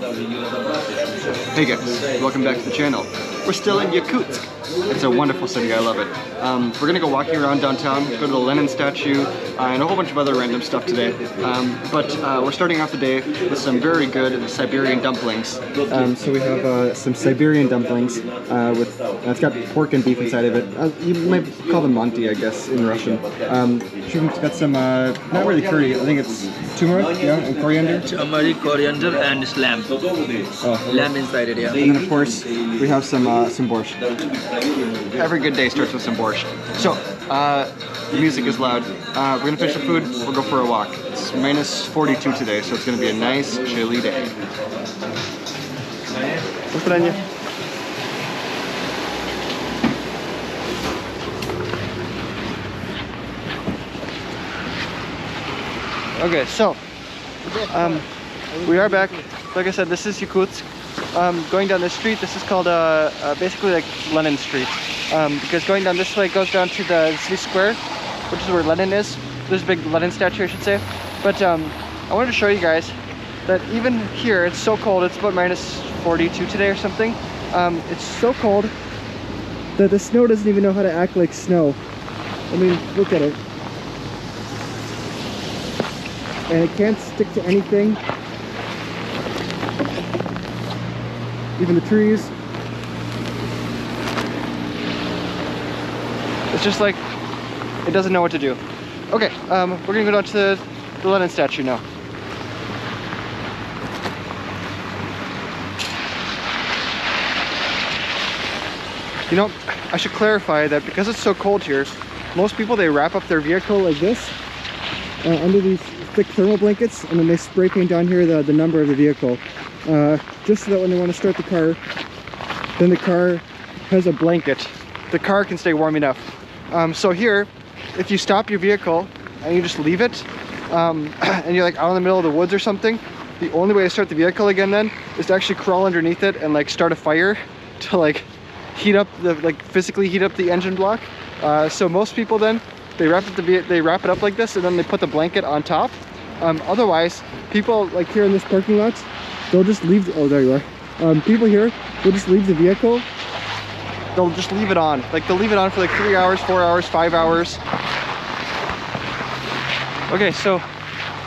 Hey guys, welcome back to the channel. We're still in Yakutsk. It's a wonderful city, I love it. We're gonna go walking around downtown, go to the Lenin statue, and a whole bunch of other random stuff today. But we're starting off the day with some very good Siberian dumplings. So we have some Siberian dumplings it's got pork and beef inside of it. You might call them Monty, I guess, in Russian. It's got some, not really curry, I think it's turmeric, yeah, and coriander. Turmeric, coriander, and lamb. Oh, Lamb inside it, yeah. And then of course we have some borscht. Every good day starts with some borscht. So the music is loud. We're gonna finish the food. We'll go for a walk. It's minus 42 today, so it's gonna be a nice chilly day. Okay, so we are back. Like I said, this is Yakutsk. Going down this street, this is called basically like Lenin Street, because going down this way goes down to the city square, which is where Lenin is. There's a big Lenin statue, I should say. But I wanted to show you guys that even here, it's so cold. It's about minus 42 today or something. It's so cold that the snow doesn't even know how to act like snow. I mean, look at it. And it can't stick to anything. Even the trees. It's just like, it doesn't know what to do. Okay, we're gonna go down to the Lenin statue now. You know, I should clarify that because it's so cold here, most people, they wrap up their vehicle like this, under these thick thermal blankets, and then they spray paint down here the number of the vehicle. Just so that when they want to start the car, then the car has a blanket. The car can stay warm enough. So here, if you stop your vehicle and you just leave it, and you're like out in the middle of the woods or something, the only way to start the vehicle again then is to actually crawl underneath it and like start a fire to like heat up physically heat up the engine block. So most people then, they wrap it up like this, and then they put the blanket on top. Otherwise, people like here in this parking lot, they'll just leave, oh there you are. People here will just leave the vehicle. They'll just leave it on. Like they'll leave it on for like 3 hours, 4 hours, 5 hours. Okay, so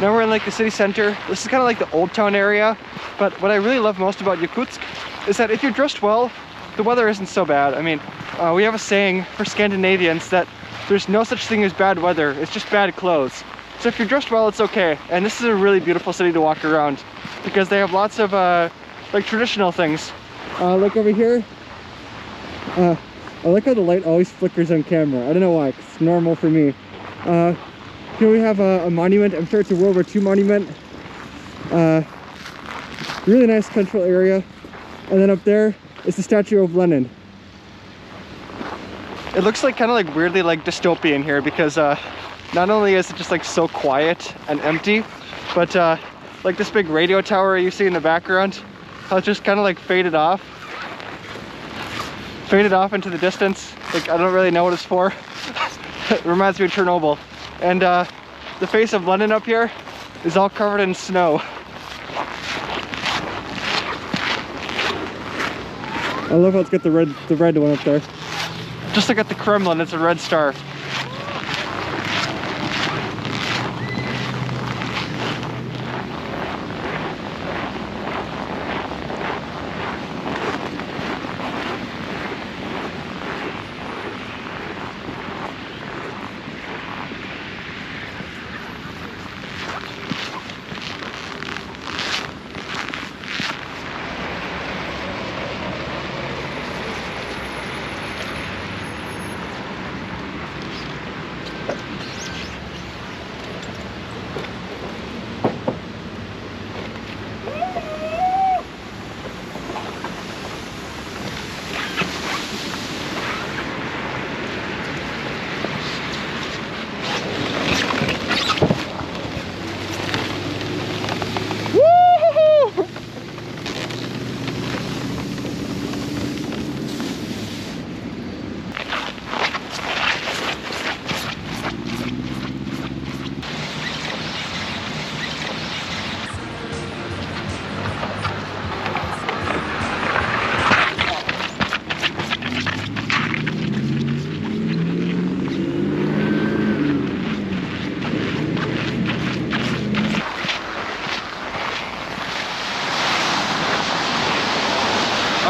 now we're in like the city center. This is kind of like the old town area. But what I really love most about Yakutsk is that if you're dressed well, the weather isn't so bad. I mean, we have a saying for Scandinavians that there's no such thing as bad weather, it's just bad clothes. So if you're dressed well, it's okay. And this is a really beautiful city to walk around because they have lots of like traditional things. Like over here, I like how the light always flickers on camera. I don't know why, it's normal for me. Here we have a monument. I'm sure it's a World War II monument. Really nice central area. And then up there is the statue of Lenin. It looks like kind of like weirdly like dystopian here because not only is it just like so quiet and empty, but like this big radio tower you see in the background, how it's just kind of like faded off into the distance. Like I don't really know what it's for. It reminds me of Chernobyl. And the face of Lenin up here is all covered in snow. I love how it's got the red one up there. Just like at the Kremlin, it's a red star.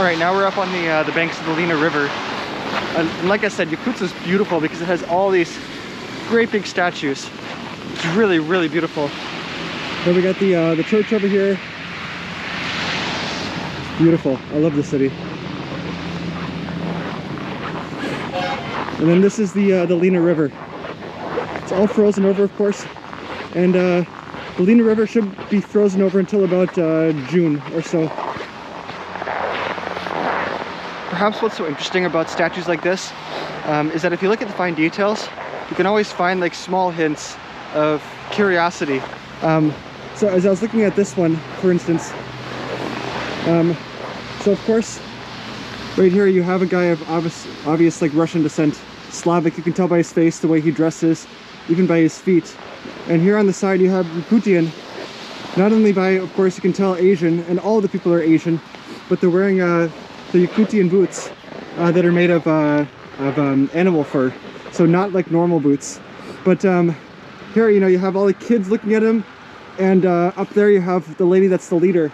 right, now we're up on the banks of the Lena River. And like I said, Yakutsk is beautiful because it has all these great big statues. It's really, really beautiful. Then we got the church over here. It's beautiful. I love this city. And then this is the Lena River. It's all frozen over, of course. And the Lena River should be frozen over until about June or so. Perhaps what's so interesting about statues like this is that if you look at the fine details, you can always find like small hints of curiosity. So as I was looking at this one, for instance, so of course, right here you have a guy of obvious like Russian descent, Slavic. You can tell by his face, the way he dresses, even by his feet. And here on the side you have Yakutian. Not only by, of course, you can tell Asian, and all the people are Asian, but they're wearing the Yakutian boots that are made of animal fur. So not like normal boots. But here, you know, you have all the kids looking at him, and up there you have the lady that's the leader.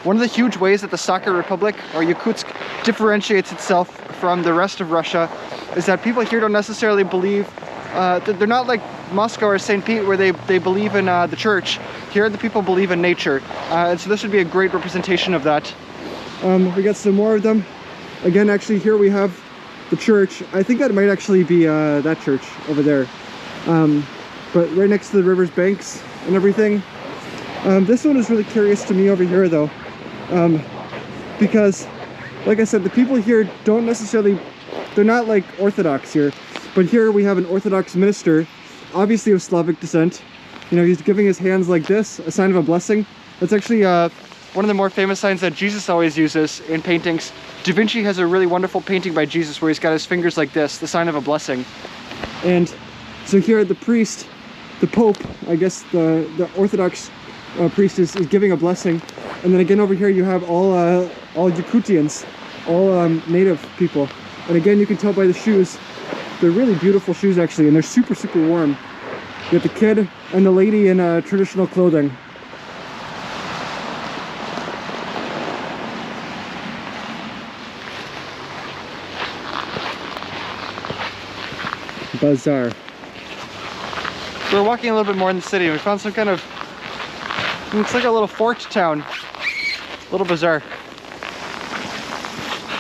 One of the huge ways that the Sakha Republic, or Yakutsk, differentiates itself from the rest of Russia is that people here don't necessarily believe, they're not like Moscow or St. Pete where they believe in the church. Here the people believe in nature, and so this would be a great representation of that. We got some more of them. Again, actually here we have the church. I think that might actually be that church over there. But right next to the river's banks and everything. This one is really curious to me over here though. Because, like I said, the people here don't necessarily, they're not like Orthodox here. But here we have an Orthodox minister, obviously of Slavic descent. You know, he's giving his hands like this, a sign of a blessing. That's actually one of the more famous signs that Jesus always uses in paintings. Da Vinci has a really wonderful painting by Jesus where he's got his fingers like this, the sign of a blessing. And so here the priest, the Pope, I guess the Orthodox priest is giving a blessing. And then again over here you have all Yakutians, all native people. And again you can tell by the shoes, they're really beautiful shoes actually, and they're super, super warm. You have the kid and the lady in traditional clothing. Bazaar. So we're walking a little bit more in the city and we found some kind of, looks like a little fort town, little bazaar.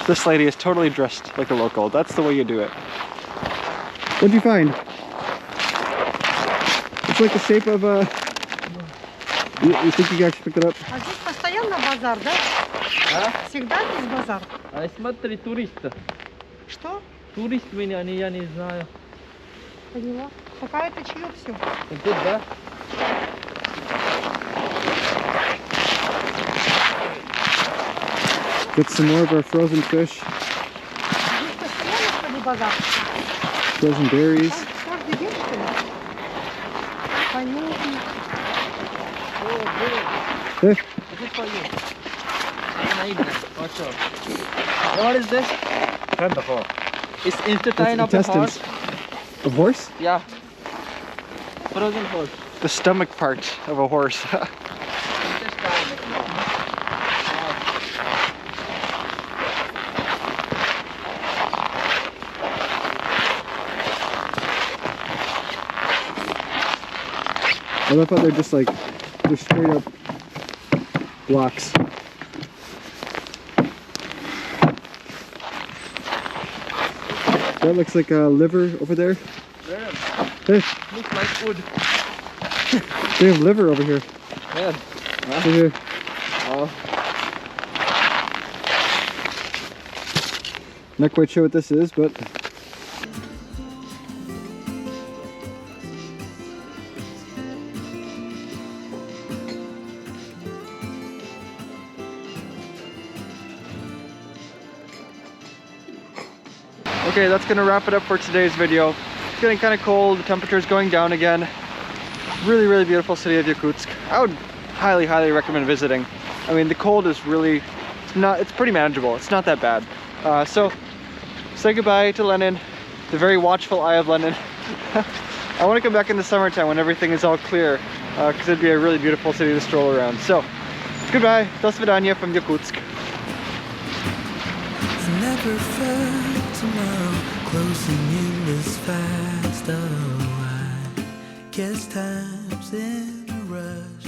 This lady is totally dressed like a local. That's the way you do it. What'd you find? It's like the shape of a... You think you can actually pick it up? А здесь постоянно базар, да? А? Всегда здесь базар. А смотри, туристы. Что? Турист меня, я не знаю. Поняла. Пока это чье все? Тут, да? Get some more of our frozen fish. Здесь постоянно, что ли, базар? Frozen berries. Каждый день, что ли? Понятно. Hey, This is for you. What is this? It's intestine of the intestines. horse. Of horse? Yeah. Frozen horse. The stomach part of a horse. I love how they're just like, they're straight up blocks. That looks like a liver over there. Yeah. Hey, Looks like wood. they have liver over here. Yeah. Over here. Oh. Not quite sure what this is, but okay, that's gonna wrap it up for today's video. It's getting kind of cold, the temperature's going down again. Really, really beautiful city of Yakutsk. I would highly, highly recommend visiting. I mean, the cold is really, it's pretty manageable. It's not that bad. So, say goodbye to Lenin, the very watchful eye of Lenin. I want to come back in the summertime when everything is all clear, because it'd be a really beautiful city to stroll around. So, goodbye, до свидания from Yakutsk. never felt tomorrow closing in this fast. Oh, I guess time's in a rush.